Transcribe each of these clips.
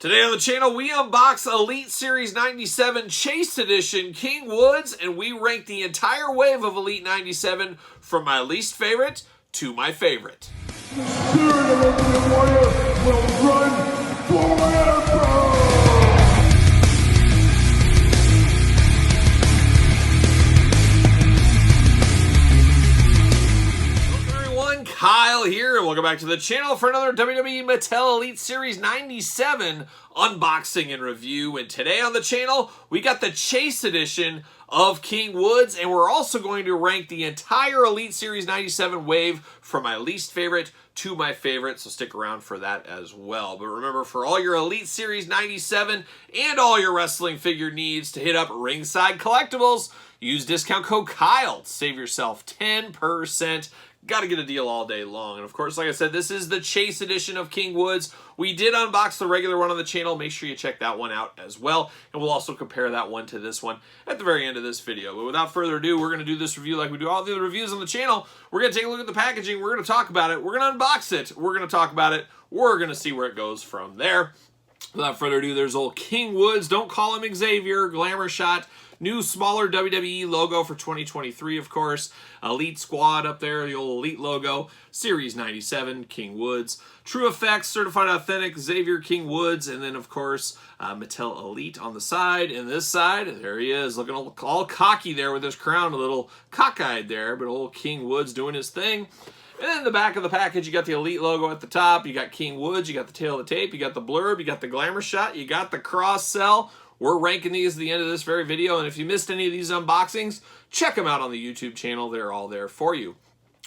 Today on the channel, we unbox Elite Series 97 Chase Edition King Woods, and we rank the entire wave of Elite 97 from my least favorite to my favorite. The spirit of Ultimate Warrior will run forever! Kyle here, and welcome back to the channel for another WWE Mattel Elite Series 97 unboxing and review. And today on the channel, we got the Chase Edition of King Woods, and we're also going to rank the entire Elite Series 97 wave from my least favorite to my favorite, so stick around for that as well. But remember, for all your Elite Series 97 and all your wrestling figure needs, to hit up Ringside Collectibles, use discount code Kyle to save yourself 10%. Got to get a deal all day long. And of course, like I said, this is the Chase Edition of King Woods. We did unbox the regular one on the channel. Make sure you check that one out as well. And we'll also compare that one to this one at the very end of this video. But without further ado, we're going to do this review like we do all the other reviews on the channel. We're going to take a look at the packaging. We're going to talk about it. We're going to unbox it. We're going to talk about it. We're going to see where it goes from there. Without further ado, there's old King Woods. Don't call him Xavier. Glamour shot. New, smaller WWE logo for 2023, of course. Elite Squad up there, the old Elite logo. Series 97, King Woods. True Effects, Certified Authentic, Xavier King Woods. And then, of course, Mattel Elite on the side. And this side, there he is, looking all cocky there with his crown, a little cockeyed there. But old King Woods doing his thing. And then in the back of the package, you got the Elite logo at the top. You got King Woods, you got the tail of the tape, you got the blurb, you got the glamour shot, you got the cross-sell. We're ranking these at the end of this very video, and if you missed any of these unboxings, check them out on the YouTube channel. They're all there for you.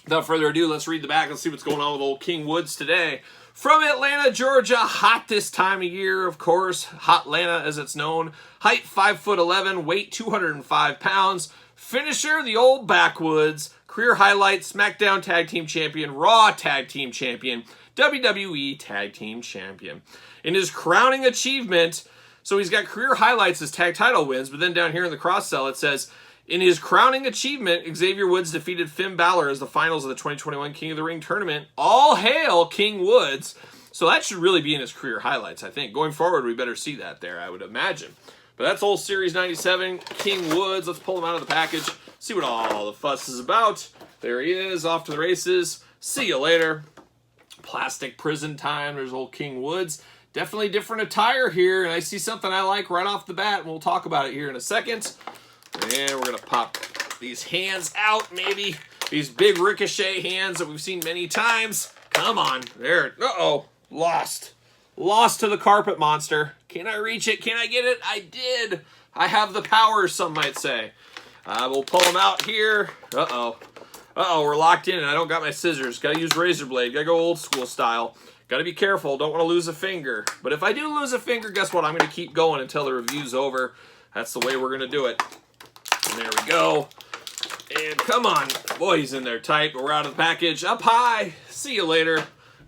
Without further ado, let's read the back and see what's going on with old King Woods today. From Atlanta, Georgia, hot this time of year, of course. Hot Atlanta, as it's known. Height 5'11", weight 205 pounds. Finisher, the old backwoods. Career highlights: SmackDown Tag Team Champion, Raw Tag Team Champion, WWE Tag Team Champion. In his crowning achievement, so he's got career highlights as tag title wins, but then down here in the cross-sell it says, in his crowning achievement, Xavier Woods defeated Finn Balor as the finals of the 2021 King of the Ring tournament. All hail King Woods. So that should really be in his career highlights, I think. Going forward, we better see that there, I would imagine. But that's old Series 97, King Woods. Let's pull him out of the package, see what all the fuss is about. There he is, off to the races. See you later. Plastic prison time. There's old King Woods. Definitely different attire here, and I see something I like right off the bat, and we'll talk about it here in a second. And we're going to pop these hands out, maybe. These big ricochet hands that we've seen many times. Come on. There. Uh-oh. Lost. Lost to the carpet monster. Can I reach it? Can I get it? I did. I have the power, some might say. We'll pull them out here. Uh-oh. Uh-oh, we're locked in, and I don't got my scissors. Got to use razor blade. Got to go old school style. Got to be careful. Don't want to lose a finger. But if I do lose a finger, guess what? I'm going to keep going until the review's over. That's the way we're going to do it. And there we go. And come on. Boy, he's in there tight. We're out of the package. Up high. See you later.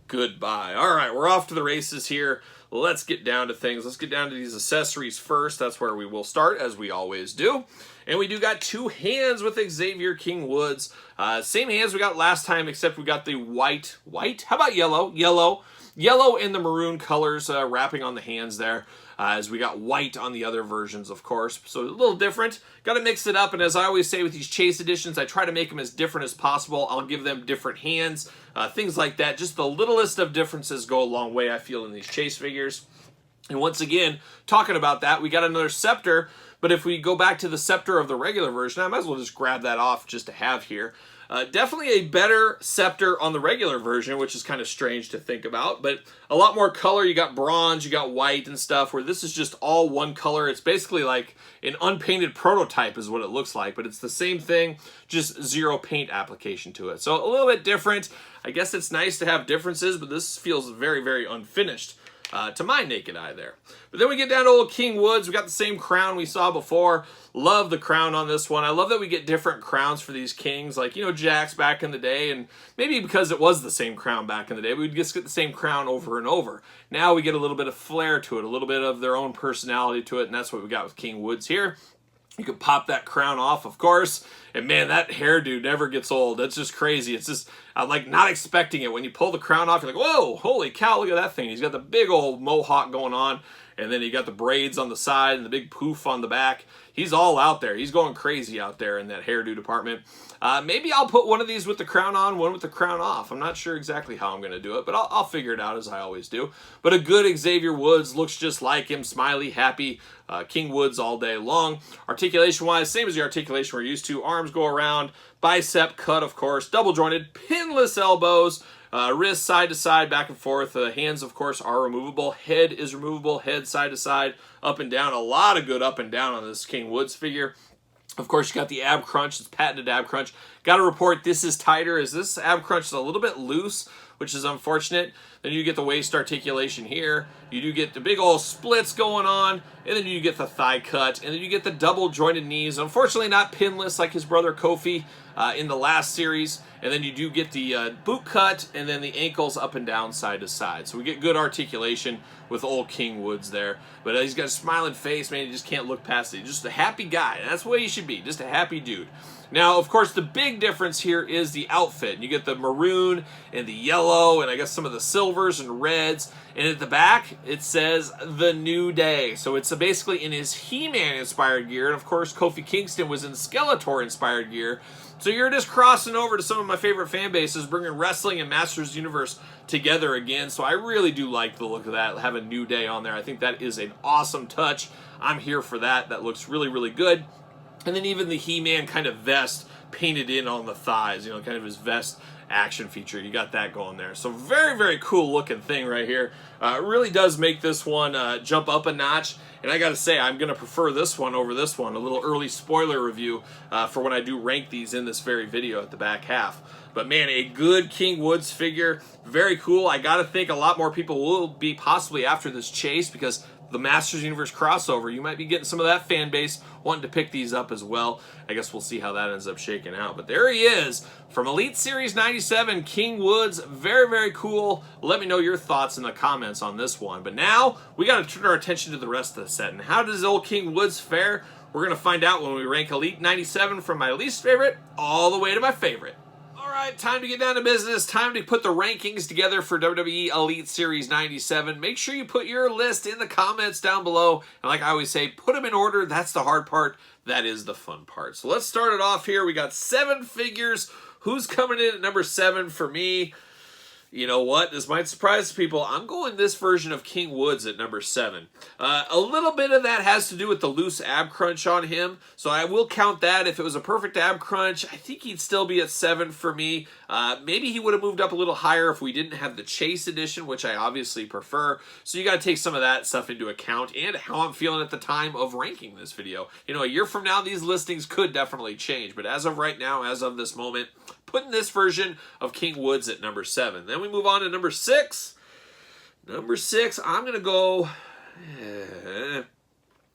Goodbye. All right, we're off to the races here. Let's get down to things. Let's get down to these accessories first. That's where we will start, as we always do. And we do got two hands with Xavier King Woods. Same hands we got last time, except we got the white. How about yellow? Yellow and the maroon colors wrapping on the hands there. As we got white on the other versions, of course. So a little different. Got to mix it up. And as I always say with these Chase editions, I try to make them as different as possible. I'll give them different hands. Things like that. Just the littlest of differences go a long way, I feel, in these Chase figures. And once again, talking about that, we got another scepter. But if we go back to the scepter of the regular version, I might as well just grab that off just to have here. Definitely a better scepter on the regular version, which is kind of strange to think about, but a lot more color. You got bronze, you got white and stuff, where this is just all one color. It's basically like an unpainted prototype is what it looks like, but it's the same thing, just zero paint application to it. So a little bit different. I guess it's nice to have differences, but this feels very, very unfinished. To my naked eye there. But then we get down to old King Woods. We got the same crown we saw before. Love the crown on this one. I love that we get different crowns for these kings, like, you know, Jack's back in the day, and maybe because it was the same crown back in the day, we'd just get the same crown over and over. Now we get a little bit of flair to it, a little bit of their own personality to it, and that's what we got with King Woods here. You can pop that crown off, of course, And man, that hairdo never gets old. That's just crazy. It's just, I'm like not expecting it. When you pull the crown off, you're like, whoa, holy cow, look at that thing. He's got the big old mohawk going on. And then he got the braids on the side and the big poof on the back. He's all out there. He's going crazy out there in that hairdo department. Maybe I'll put one of these with the crown on, one with the crown off. I'm not sure exactly how I'm going to do it, but I'll figure it out as I always do. But a good Xavier Woods, looks just like him, smiley, happy. King Woods all day long. Articulation-wise, same as the articulation we're used to. Arms go around, bicep cut, of course, double jointed, pinless elbows. Wrists side to side, back and forth. Hands, of course, are removable. Head is removable. Head side to side, up and down. A lot of good up and down on this King Woods figure. Of course, you got the ab crunch. It's patented ab crunch. Got to report this is tighter, as this ab crunch is a little bit loose, which is unfortunate. Then you get the waist articulation here. You do get the big old splits going on, and then you get the thigh cut, and then you get the double jointed knees. Unfortunately, not pinless like his brother Kofi in the last series. And then you do get the boot cut, and then the ankles up and down side to side. So we get good articulation with old King Woods there. But he's got a smiling face, man. You just can't look past it. Just a happy guy. That's the way you should be. Just a happy dude. Now, of course, the big difference here is the outfit. You get the maroon and the yellow, and I guess some of the silvers and reds. And at the back, it says The New Day. So it's basically in his He-Man inspired gear. And of course, Kofi Kingston was in Skeletor inspired gear. So you're just crossing over to some of my favorite fan bases, bringing wrestling and Masters Universe together again. So I really do like the look of that, have a New Day on there. I think that is an awesome touch. I'm here for that. That looks really, really good. And then even the He-Man kind of vest painted in on the thighs, you know, kind of his vest action feature. You got that going there. So very, very cool looking thing right here. It really does make this one jump up a notch. And I got to say, I'm going to prefer this one over this one. A little early spoiler review for when I do rank these in this very video at the back half. But man, a good King Woods figure. Very cool. I got to think a lot more people will be possibly after this chase, because the Masters Universe crossover, you might be getting some of that fan base wanting to pick these up as well. I guess we'll see how that ends up shaking out. But there he is from Elite Series 97, King Woods. Very, very cool. Let me know your thoughts in the comments on this one. But now we got to turn our attention to the rest of the set. And how does old King Woods fare? We're going to find out when we rank Elite 97 from my least favorite all the way to my favorite. All right, time to get down to business. Time to put the rankings together for WWE Elite Series 97. Make sure you put your list in the comments down below. And like I always say, put them in order. That's the hard part. That is the fun part. So let's start it off here. We got 7 figures. Who's coming in at number 7 for me? You know what? This might surprise people. I'm going this version of King Woods at number 7. A little bit of that has to do with the loose ab crunch on him, so I will count that. If it was a perfect ab crunch, I think he'd still be at 7 for me. Maybe he would have moved up a little higher if we didn't have the Chase edition, which I obviously prefer. So you got to take some of that stuff into account and how I'm feeling at the time of ranking this video. You know, a year from now, these listings could definitely change, but as of right now, as of this moment, putting this version of King Woods at number 7. Then we move on to number 6. Number 6, I'm going to go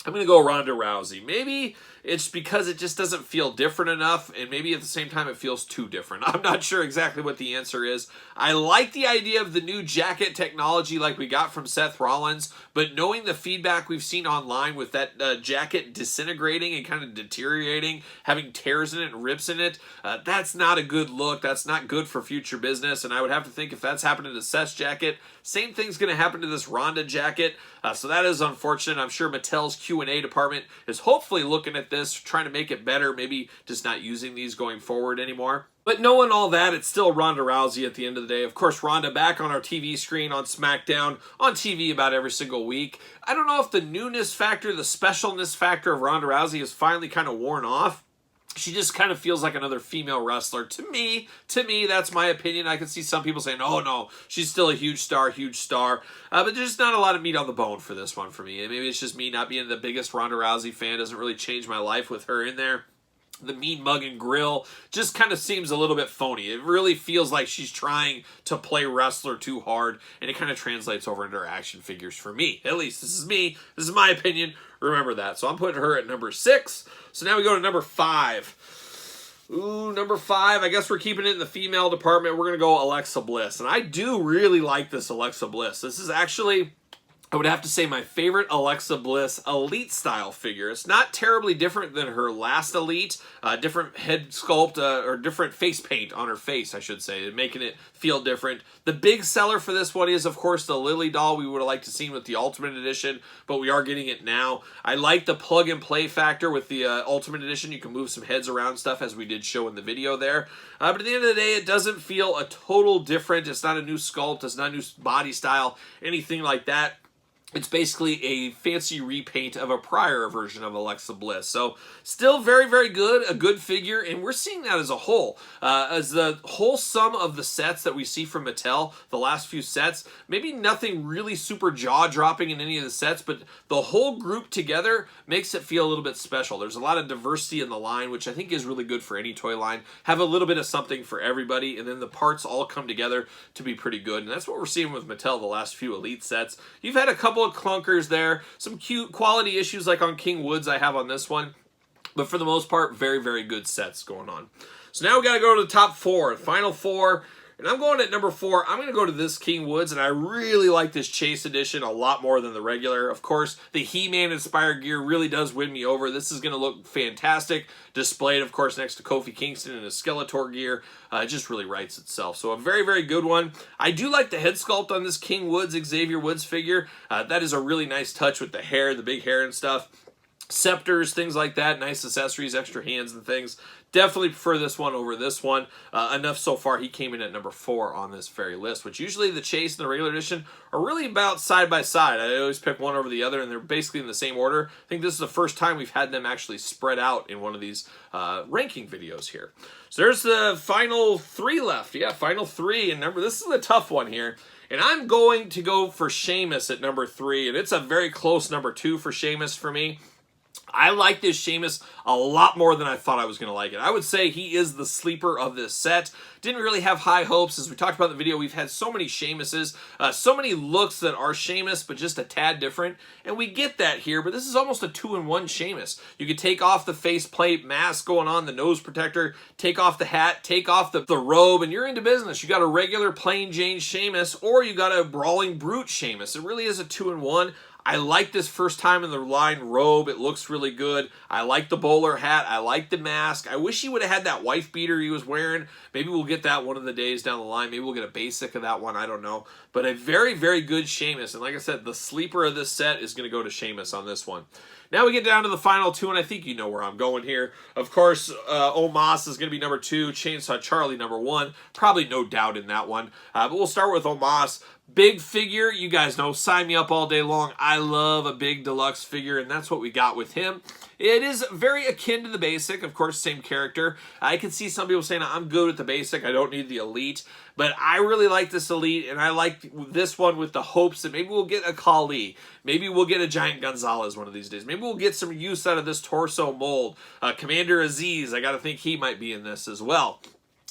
Ronda Rousey. Maybe it's because it just doesn't feel different enough, and maybe at the same time it feels too different. I'm not sure exactly what the answer is. I like the idea of the new jacket technology like we got from Seth Rollins, but knowing the feedback we've seen online with that jacket disintegrating and kind of deteriorating, having tears in it and rips in it, that's not a good look. That's not good for future business, and I would have to think if that's happening to Seth's jacket, same thing's going to happen to this Ronda jacket, so that is unfortunate. I'm sure Mattel's Q&A department is hopefully looking at this, trying to make it better, maybe just not using these going forward anymore. But knowing all that, it's still Ronda Rousey at the end of the day. Of course, Ronda back on our TV screen on SmackDown, on TV about every single week. I don't know if the newness factor, the specialness factor of Ronda Rousey is finally kind of worn off. She just kind of feels like another female wrestler. To me, that's my opinion. I can see some people saying, oh no, she's still a huge star. But there's just not a lot of meat on the bone for this one for me. And maybe it's just me not being the biggest Ronda Rousey fan. Doesn't really change my life with her in there. The mean mug and grill just kind of seems a little bit phony. It really feels like she's trying to play wrestler too hard, and it kind of translates over into her action figures for me. At least, this is me. This is my opinion. Remember that. So I'm putting her at number 6. So now we go to number 5. Ooh, number 5. I guess we're keeping it in the female department. We're going to go Alexa Bliss. And I do really like this Alexa Bliss. This is actually I would have to say my favorite Alexa Bliss Elite style figure. It's not terribly different than her last Elite. Different head sculpt or different face paint on her face, I should say, making it feel different. The big seller for this one is, of course, the Lily doll we would have liked to see with the Ultimate Edition, but we are getting it now. I like the plug and play factor with the Ultimate Edition. You can move some heads around stuff, as we did show in the video there. But at the end of the day, it doesn't feel a total different. It's not a new sculpt. It's not a new body style, anything like that. It's basically a fancy repaint of a prior version of Alexa Bliss. So still very, very good, a good figure, and we're seeing that as a whole. As the whole sum of the sets that we see from Mattel, the last few sets, maybe nothing really super jaw-dropping in any of the sets, but the whole group together makes it feel a little bit special. There's a lot of diversity in the line, which I think is really good for any toy line. Have a little bit of something for everybody, and then the parts all come together to be pretty good. And that's what we're seeing with Mattel the last few Elite sets. You've had a couple of clunkers there, some cute quality issues like on King Woods I have on this one, but for the most part, very, very good sets going on. So now we got to go to the top four, final four, and I'm going at number 4. I'm going to go to this King Woods, and I really like this Chase Edition a lot more than the regular. Of course, the He-Man inspired gear really does win me over. This is going to look fantastic, displayed, of course, next to Kofi Kingston in his Skeletor gear. It just really writes itself. So a very, very good one. I do like the head sculpt on this King Woods, Xavier Woods figure. That is a really nice touch with the hair, the big hair and stuff. Scepters, things like that, nice accessories, extra hands and things. Definitely prefer this one over this one. Enough so far, he came in at number 4 on this very list, which usually the Chase and the regular edition are really about side by side. I always pick one over the other, and they're basically in the same order. I think this is the first time we've had them actually spread out in one of these ranking videos here. So there's the final 3 left. Yeah, final 3. And remember, this is a tough one here. And I'm going to go for Sheamus at number 3, and it's a very close number 2 for Sheamus for me. I like this Sheamus a lot more than I thought I was going to like it. I would say he is the sleeper of this set. Didn't really have high hopes. As we talked about in the video, we've had so many Sheamuses, so many looks that are Sheamus, but just a tad different. And we get that here, but this is almost a 2-in-1 Sheamus. You could take off the faceplate, mask going on, the nose protector, take off the hat, take off the robe, and you're into business. You got a regular plain Jane Sheamus, or you got a brawling brute Sheamus. It really is a 2-in-1. I like this first time in the line robe. It looks really good. I like the bowler hat. I like the mask. I wish he would have had that wife beater he was wearing. Maybe we'll get that one of the days down the line. Maybe we'll get a basic of that one. I don't know. But a very, very good Sheamus. And like I said, the sleeper of this set is going to go to Sheamus on this one. Now we get down to the final 2, and I think you know where I'm going here. Of course, Omos is going to be number 2. Chainsaw Charlie number 1. Probably no doubt in that one. But we'll start with Omos. Big figure, you guys know, sign me up all day long. I love a big deluxe figure, and that's what we got with him. It is very akin to the basic, of course, same character. I can see some people saying, I'm good with the basic, I don't need the Elite. But I really like this Elite, and I like this one with the hopes that maybe we'll get a Khali. Maybe we'll get a Giant Gonzalez one of these days. Maybe we'll get some use out of this torso mold. Commander Aziz, I got to think he might be in this as well.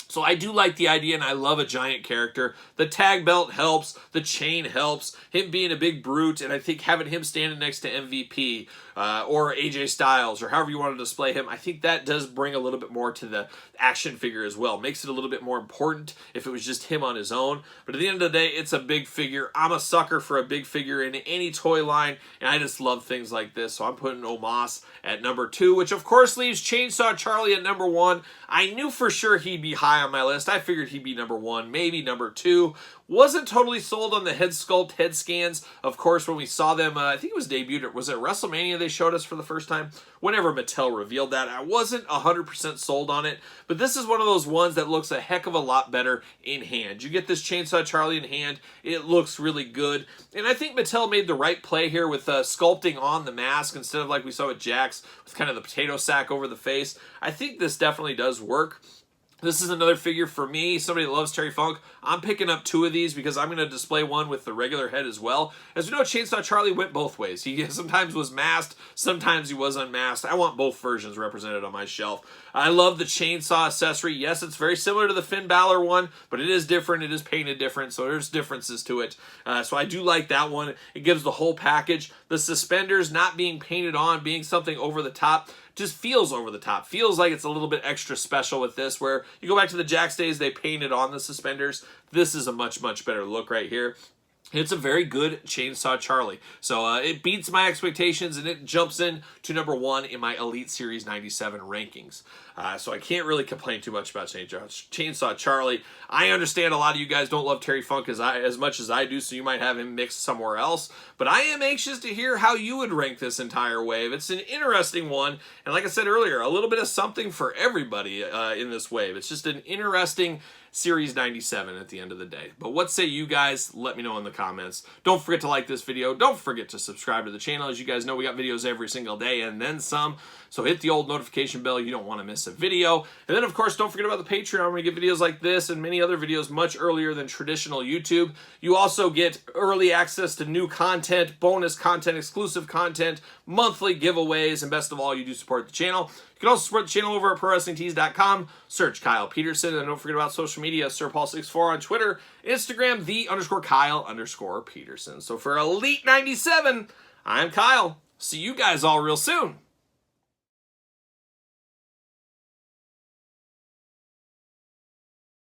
So I do like the idea, and I love a giant character. The tag belt helps. The chain helps. Him being a big brute, and I think having him standing next to MVP or AJ Styles or however you want to display him, I think that does bring a little bit more to the action figure as well. Makes it a little bit more important if it was just him on his own. But at the end of the day, it's a big figure. I'm a sucker for a big figure in any toy line, and I just love things like this. So I'm putting Omos at number 2, which of course leaves Chainsaw Charlie at number 1. I knew for sure he'd be high on my list. I figured he'd be number 1, maybe number 2. Wasn't totally sold on the head sculpt, head scans. Of course, when we saw them, I think it was debuted, was it WrestleMania they showed us for the first time? Whenever Mattel revealed that, I wasn't 100% sold on it, but this is one of those ones that looks a heck of a lot better in hand. You get this Chainsaw Charlie in hand, it looks really good, and I think Mattel made the right play here with sculpting on the mask instead of like we saw with Jax, with kind of the potato sack over the face. I think this definitely does work. This is another figure for me, somebody that loves Terry Funk. I'm picking up 2 of these because I'm going to display one with the regular head as well. As we know, Chainsaw Charlie went both ways. He sometimes was masked, sometimes he was unmasked. I want both versions represented on my shelf. I love the chainsaw accessory. Yes, it's very similar to the Finn Balor one, but it is different. It is painted different, so there's differences to it. So I do like that one. It gives the whole package. The suspenders not being painted on, being something over the top, just feels over the top. Feels like it's a little bit extra special with this, where you go back to the Jax days, they painted on the suspenders. This is a much, much better look right here. It's a very good Chainsaw Charlie. So it beats my expectations, and it jumps in to number 1 in my Elite Series 97 rankings. So I can't really complain too much about Chainsaw Charlie. I understand a lot of you guys don't love Terry Funk as much as I do, so you might have him mixed somewhere else. But I am anxious to hear how you would rank this entire wave. It's an interesting one, and like I said earlier, a little bit of something for everybody in this wave. It's just an interesting Series 97 at the end of the day. But what say you guys? Let me know in the comments. Don't forget to like this video. Don't forget to subscribe to the channel. As you guys know, we got videos every single day and then some. So hit the old notification bell. You don't want to miss a video. And then, of course, don't forget about the Patreon, where we get videos like this and many other videos much earlier than traditional YouTube. You also get early access to new content, bonus content, exclusive content, monthly giveaways, and best of all, you do support the channel. You can also support the channel over at ProWrestlingTees.com. Search Kyle Peterson, and don't forget about social media, SirPaul64 on Twitter, Instagram, _Kyle_Peterson. So for Elite 97, I'm Kyle. See you guys all real soon.